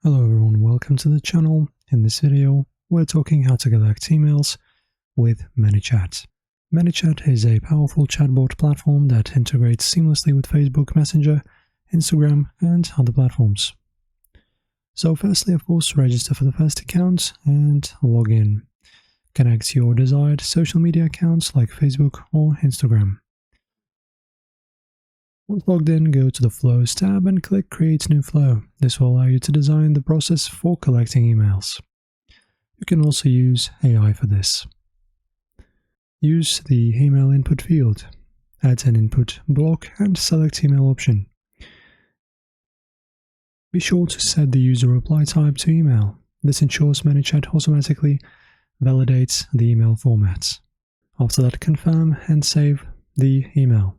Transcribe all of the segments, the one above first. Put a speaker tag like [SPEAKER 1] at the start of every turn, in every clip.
[SPEAKER 1] Hello everyone, welcome to the channel. In this video, we're talking how to collect emails with ManyChat. ManyChat is a powerful chatbot platform that integrates seamlessly with Facebook Messenger, Instagram, and other platforms. So firstly, of course, register for the first account and log in. Connect your desired social media accounts like Facebook or Instagram. Once logged in, go to the Flows tab and click Create New Flow. This will allow you to design the process for collecting emails. You can also use AI for this. Use the email input field. Add an input block and select email option. Be sure to set the user reply type to email. This ensures ManyChat automatically validates the email format. After that, confirm and save the email.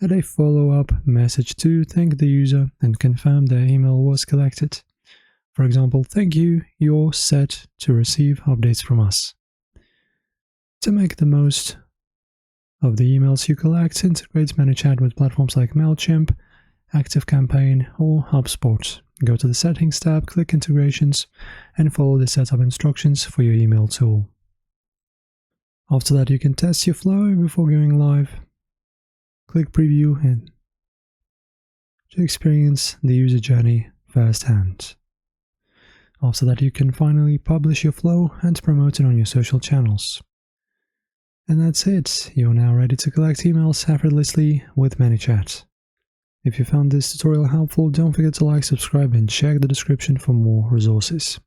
[SPEAKER 1] Add a follow-up message to thank the user and confirm their email was collected. For example, thank you, you're set to receive updates from us. To make the most of the emails you collect, integrate ManyChat with platforms like MailChimp, ActiveCampaign, or HubSpot. Go to the Settings tab, click Integrations, and follow the setup instructions for your email tool. After that, you can test your flow before going live. Click Preview and to experience the user journey firsthand. After that, you can finally publish your flow and promote it on your social channels. And that's it. You're now ready to collect emails effortlessly with ManyChat. If you found this tutorial helpful, don't forget to like, subscribe, and check the description for more resources.